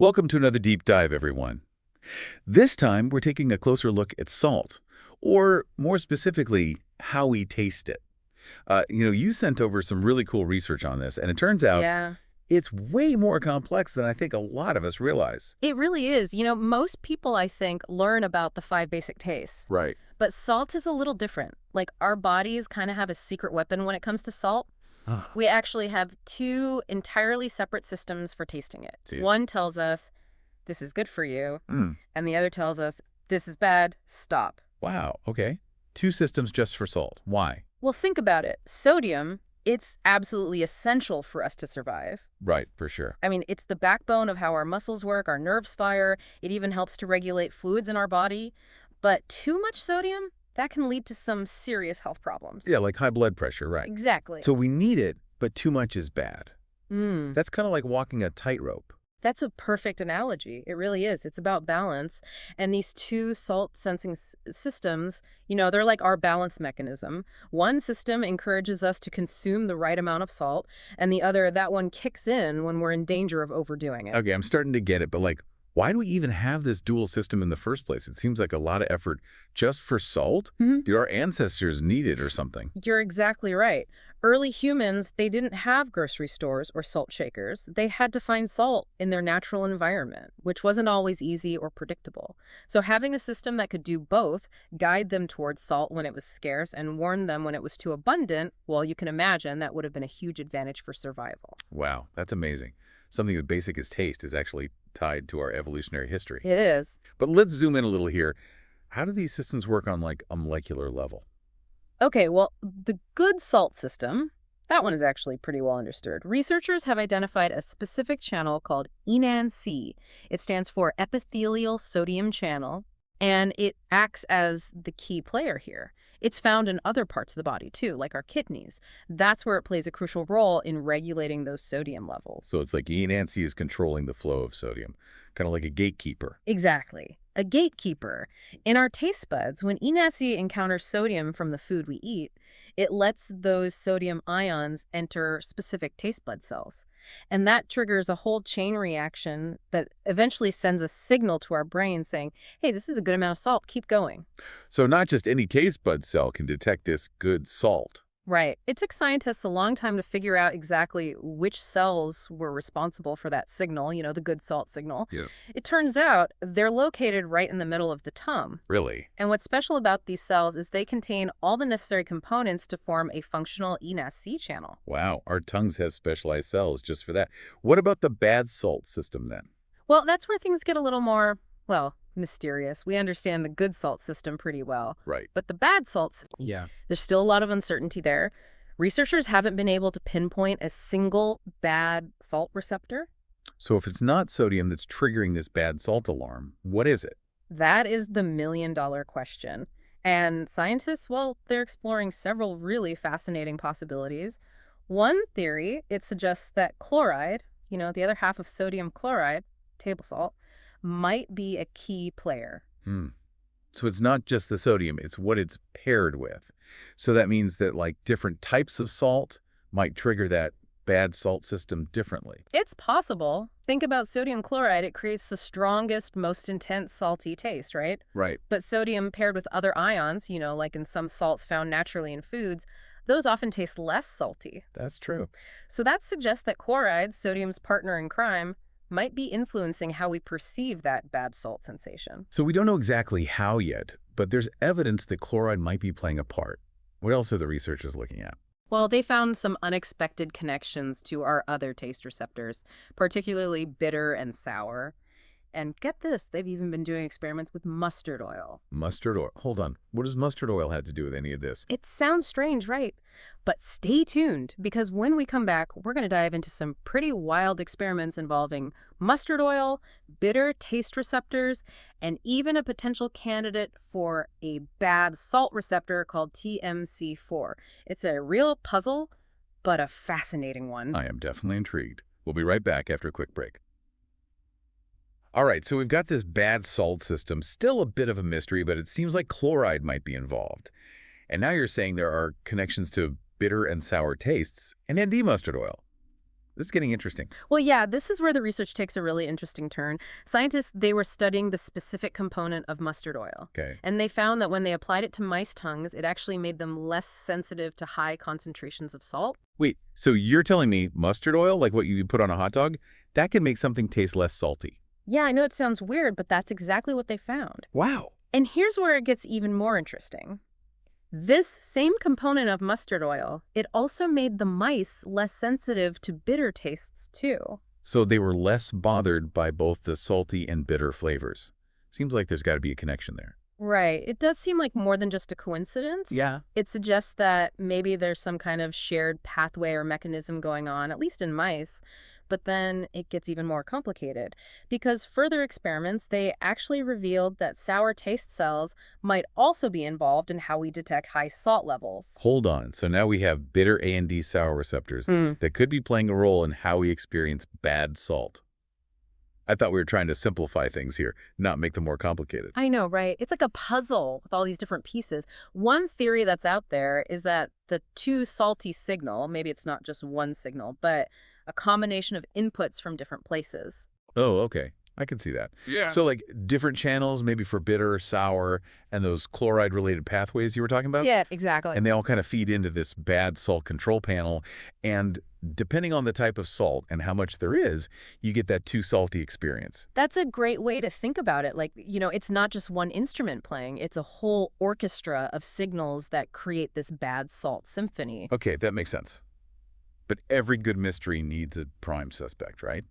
Welcome to another deep dive, everyone. This time, we're taking a closer look at salt, or more specifically, how we taste it. You sent over some really cool research on this, and it turns out Yeah, it's way more complex than I think a lot of us realize. it really is. Most people, I think, learn about the five basic tastes. Right. But salt is a little different. Like, our bodies kind of have a secret weapon when it comes to salt. We actually have two entirely separate systems for tasting it. See. One tells us, this is good for you, Mm. and the other tells us, this is bad, stop. Wow, okay. Two systems just for salt. Why? Well, think about it. Sodium, it's absolutely essential for us to survive. Right, for sure. I mean, it's the backbone of how our muscles work, our nerves fire. It even helps to regulate fluids in our body. But too much sodium, that can lead to some serious health problems. Yeah, like high blood pressure, right. Exactly. So we need it, but too much is bad. That's kind of like walking a tightrope. That's a perfect analogy. It really is. It's about balance. And these two salt-sensing systems, they're like our balance mechanism. One system encourages us to consume the right amount of salt, and the other, that one kicks in when we're in danger of overdoing it. Okay, I'm starting to get it, but why do we even have this dual system in the first place? It seems like a lot of effort just for salt? Do our ancestors need it or something? You're exactly right. Early humans, they didn't have grocery stores or salt shakers. They had to find salt in their natural environment, which wasn't always easy or predictable. So having a system that could do both, guide them towards salt when it was scarce and warn them when it was too abundant, well, you can imagine that would have been a huge advantage for survival. Wow, that's amazing. Something as basic as taste is actually tied to our evolutionary history. It is. But let's zoom in a little here. How do these systems work on a molecular level? Okay, well, the good salt system, that one is actually pretty well understood. Researchers have identified a specific channel called ENAC. It stands for epithelial sodium channel, and it acts as the key player here. It's found in other parts of the body, too, like our kidneys. That's where it plays a crucial role in regulating those sodium levels. So it's like ENAC is controlling the flow of sodium, kind of like a gatekeeper. Exactly. A gatekeeper. In our taste buds, when ENAC encounters sodium from the food we eat, it lets those sodium ions enter specific taste bud cells. And that triggers a whole chain reaction that eventually sends a signal to our brain saying, hey, this is a good amount of salt, keep going. So not just any taste bud cell can detect this good salt. Right. It took scientists a long time to figure out exactly which cells were responsible for that signal, the good salt signal. Yeah. It turns out they're located right in the middle of the tongue. Really? And what's special about these cells is they contain all the necessary components to form a functional ENAC channel. Wow, our tongues have specialized cells just for that. What about the bad salt system then? Well, that's where things get a little more, mysterious. We understand the good salt system pretty well. Right. But the bad salt system, Yeah. there's still a lot of uncertainty there. Researchers haven't been able to pinpoint a single bad salt receptor. So if it's not sodium that's triggering this bad salt alarm, what is it? That is the million-dollar question. And scientists, they're exploring several really fascinating possibilities. One theory, it suggests that chloride, the other half of sodium chloride, table salt, might be a key player. So it's not just the sodium, it's what it's paired with. So that means that different types of salt might trigger that bad salt system differently. It's possible. Think about sodium chloride. It creates the strongest, most intense salty taste, right? Right. But sodium paired with other ions, like in some salts found naturally in foods, those often taste less salty. That's true. So that suggests that chloride, sodium's partner in crime, might be influencing how we perceive that bad salt sensation. So we don't know exactly how yet, but there's evidence that chloride might be playing a part. What else are the researchers looking at? Well, they found some unexpected connections to our other taste receptors, particularly bitter and sour. And get this, they've even been doing experiments with mustard oil. Mustard oil. Hold on. What does mustard oil have to do with any of this? It sounds strange, right? But stay tuned, because when we come back, we're going to dive into some pretty wild experiments involving mustard oil, bitter taste receptors, and even a potential candidate for a bad salt receptor called TMC4. It's a real puzzle, but a fascinating one. I am definitely intrigued. We'll be right back after a quick break. All right, so we've got this bad salt system, still a bit of a mystery, but it seems like chloride might be involved. And now you're saying there are connections to bitter and sour tastes and ND mustard oil. This is getting interesting. Well, yeah, this is where the research takes a really interesting turn. Scientists, they were studying the specific component of mustard oil. Okay. And they found that when they applied it to mice tongues, it actually made them less sensitive to high concentrations of salt. Wait, so you're telling me mustard oil, like what you put on a hot dog, that can make something taste less salty? Yeah, I know it sounds weird, but that's exactly what they found. Wow. And here's where it gets even more interesting. This same component of mustard oil, it also made the mice less sensitive to bitter tastes, too. So they were less bothered by both the salty and bitter flavors. Seems like there's got to be a connection there. Right. It does seem like more than just a coincidence. Yeah. It suggests that maybe there's some kind of shared pathway or mechanism going on, at least in mice. But then it gets even more complicated because further experiments, they actually revealed that sour taste cells might also be involved in how we detect high salt levels. Hold on. So now we have bitter A and D sour receptors that could be playing a role in how we experience bad salt. I thought we were trying to simplify things here, not make them more complicated. I know, right? It's like a puzzle with all these different pieces. One theory that's out there is that the too salty signal, maybe it's not just one signal, but a combination of inputs from different places. Oh, okay. I can see that. Yeah. So like different channels, maybe for bitter, sour, and those chloride-related pathways you were talking about? Yeah, exactly. And they all kind of feed into this bad salt control panel. And depending on the type of salt and how much there is, you get that too salty experience. That's a great way to think about it. Like, it's not just one instrument playing. It's a whole orchestra of signals that create this bad salt symphony. Okay, that makes sense. But every good mystery needs a prime suspect, right?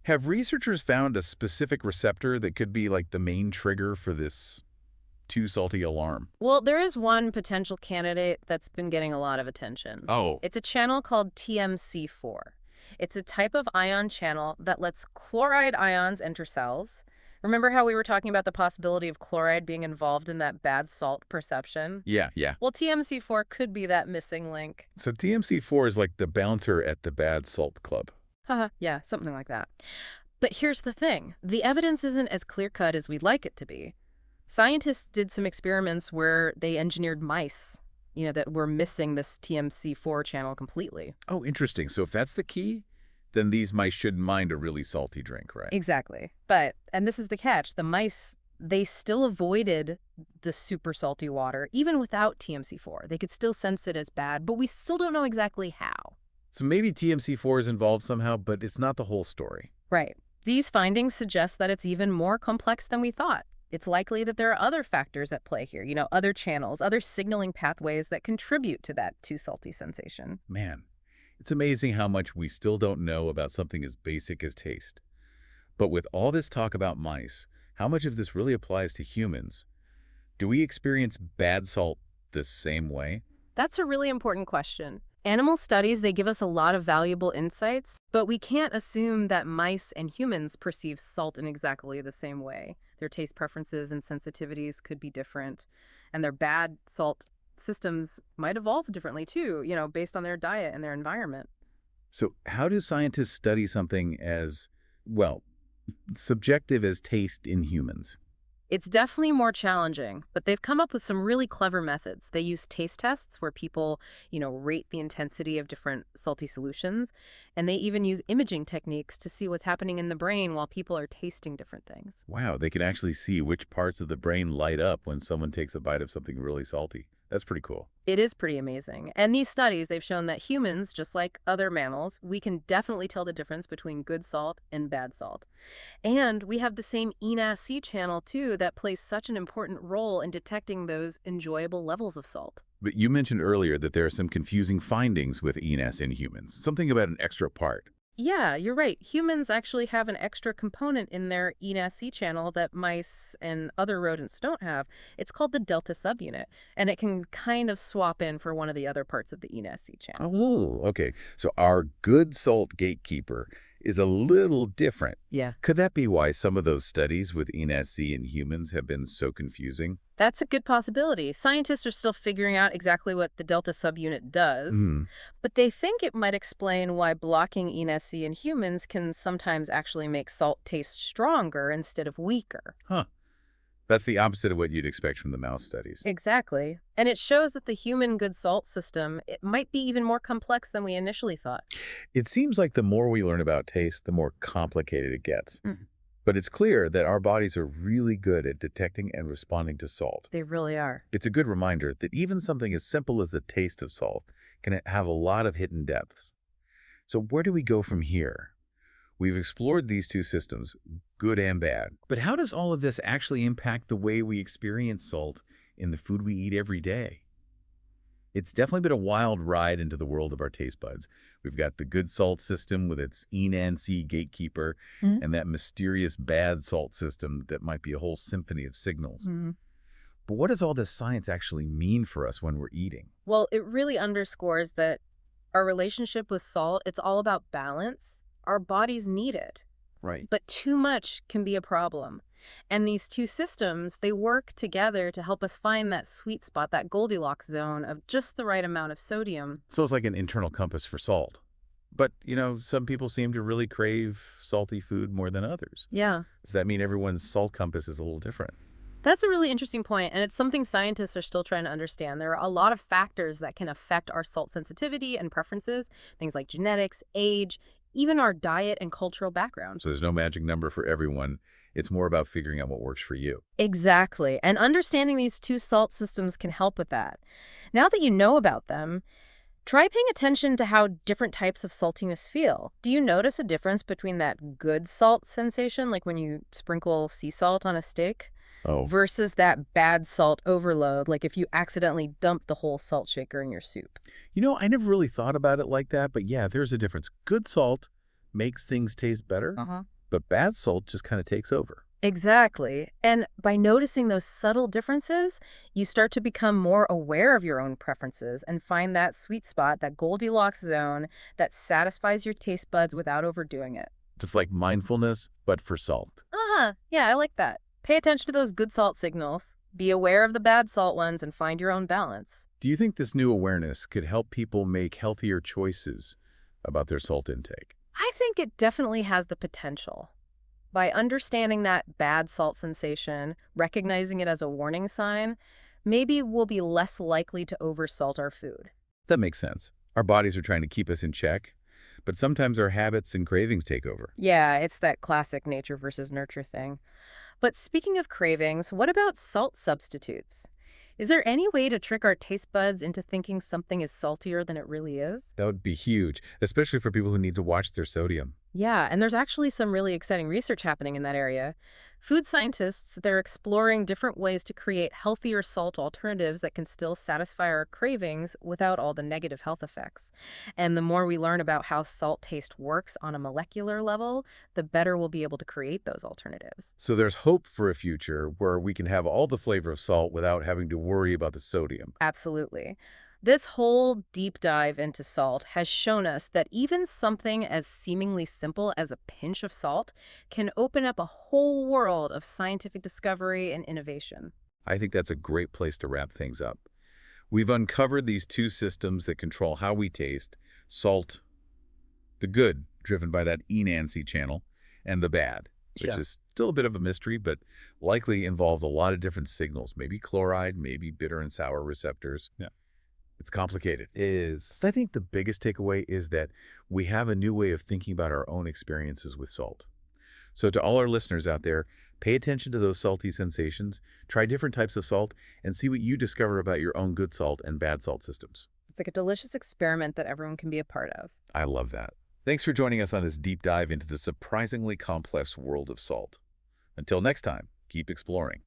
Have researchers found a specific receptor that could be like the main trigger for this too salty alarm? Well, there is one potential candidate that's been getting a lot of attention. Oh. It's a channel called TMC4. It's a type of ion channel that lets chloride ions enter cells. Remember how we were talking about the possibility of chloride being involved in that bad salt perception? Yeah. Well, TMC4 could be that missing link. So TMC4 is like the bouncer at the bad salt club. Haha, yeah, something like that. But here's the thing. The evidence isn't as clear-cut as we'd like it to be. Scientists did some experiments where they engineered mice, that were missing this TMC4 channel completely. Oh, interesting. So if that's the key, then these mice shouldn't mind a really salty drink, right? Exactly. And this is the catch, the mice, they still avoided the super salty water, even without TMC4. They could still sense it as bad, but we still don't know exactly how. So maybe TMC4 is involved somehow, but it's not the whole story. Right. These findings suggest that it's even more complex than we thought. It's likely that there are other factors at play here, other channels, other signaling pathways that contribute to that too salty sensation. Man, it's amazing how much we still don't know about something as basic as taste. But with all this talk about mice, how much of this really applies to humans? Do we experience bad salt the same way? That's a really important question. Animal studies, they give us a lot of valuable insights, but we can't assume that mice and humans perceive salt in exactly the same way. Their taste preferences and sensitivities could be different, and their bad salt systems might evolve differently too, based on their diet and their environment. So how do scientists study something as, subjective as taste in humans? It's definitely more challenging, but they've come up with some really clever methods. They use taste tests where people, rate the intensity of different salty solutions, and they even use imaging techniques to see what's happening in the brain while people are tasting different things. Wow, they can actually see which parts of the brain light up when someone takes a bite of something really salty. That's pretty cool. It is pretty amazing. And these studies, they've shown that humans, just like other mammals, we can definitely tell the difference between good salt and bad salt. And we have the same ENAC channel, too, that plays such an important role in detecting those enjoyable levels of salt. But you mentioned earlier that there are some confusing findings with ENAC in humans, something about an extra part. Yeah, you're right. Humans actually have an extra component in their ENAC channel that mice and other rodents don't have. It's called the delta subunit, and it can kind of swap in for one of the other parts of the ENAC channel. Oh, okay. So our good salt gatekeeper is a little different. Yeah. Could that be why some of those studies with ENAC in humans have been so confusing? That's a good possibility. Scientists are still figuring out exactly what the delta subunit does, but they think it might explain why blocking ENAC in humans can sometimes actually make salt taste stronger instead of weaker. Huh. That's the opposite of what you'd expect from the mouse studies. Exactly. And it shows that the human good salt system, it might be even more complex than we initially thought. It seems like the more we learn about taste, the more complicated it gets. Mm. But it's clear that our bodies are really good at detecting and responding to salt. They really are. It's a good reminder that even something as simple as the taste of salt can have a lot of hidden depths. So where do we go from here? We've explored these two systems, good and bad. But how does all of this actually impact the way we experience salt in the food we eat every day? It's definitely been a wild ride into the world of our taste buds. We've got the good salt system with its ENAC gatekeeper and that mysterious bad salt system that might be a whole symphony of signals. But what does all this science actually mean for us when we're eating? Well, it really underscores that our relationship with salt, it's all about balance. Our bodies need it. Right. But too much can be a problem. And these two systems, they work together to help us find that sweet spot, that Goldilocks zone of just the right amount of sodium. So it's like an internal compass for salt. But, some people seem to really crave salty food more than others. Yeah. Does that mean everyone's salt compass is a little different? That's a really interesting point, and it's something scientists are still trying to understand. There are a lot of factors that can affect our salt sensitivity and preferences, things like genetics, age, even our diet and cultural background. So there's no magic number for everyone. It's more about figuring out what works for you. Exactly. And understanding these two salt systems can help with that. Now that you know about them, try paying attention to how different types of saltiness feel. Do you notice a difference between that good salt sensation, like when you sprinkle sea salt on a steak, versus that bad salt overload, like if you accidentally dump the whole salt shaker in your soup? I never really thought about it like that, but yeah, there's a difference. Good salt makes things taste better, but bad salt just kind of takes over. Exactly. And by noticing those subtle differences, you start to become more aware of your own preferences and find that sweet spot, that Goldilocks zone that satisfies your taste buds without overdoing it. It's like mindfulness, but for salt. Yeah, I like that. Pay attention to those good salt signals. Be aware of the bad salt ones and find your own balance. Do you think this new awareness could help people make healthier choices about their salt intake? I think it definitely has the potential. By understanding that bad salt sensation, recognizing it as a warning sign, maybe we'll be less likely to oversalt our food. That makes sense. Our bodies are trying to keep us in check, but sometimes our habits and cravings take over. Yeah, it's that classic nature versus nurture thing. But speaking of cravings, what about salt substitutes? Is there any way to trick our taste buds into thinking something is saltier than it really is? That would be huge, especially for people who need to watch their sodium. Yeah, and there's actually some really exciting research happening in that area. Food scientists, they're exploring different ways to create healthier salt alternatives that can still satisfy our cravings without all the negative health effects. And the more we learn about how salt taste works on a molecular level, the better we'll be able to create those alternatives. So there's hope for a future where we can have all the flavor of salt without having to worry about the sodium. Absolutely. This whole deep dive into salt has shown us that even something as seemingly simple as a pinch of salt can open up a whole world of scientific discovery and innovation. I think that's a great place to wrap things up. We've uncovered these two systems that control how we taste: salt, the good, driven by that ENAC channel, and the bad, which is still a bit of a mystery, but likely involves a lot of different signals, maybe chloride, maybe bitter and sour receptors. Yeah. It's complicated. It is. I think the biggest takeaway is that we have a new way of thinking about our own experiences with salt. So to all our listeners out there, pay attention to those salty sensations, try different types of salt, and see what you discover about your own good salt and bad salt systems. It's like a delicious experiment that everyone can be a part of. I love that. Thanks for joining us on this deep dive into the surprisingly complex world of salt. Until next time, keep exploring.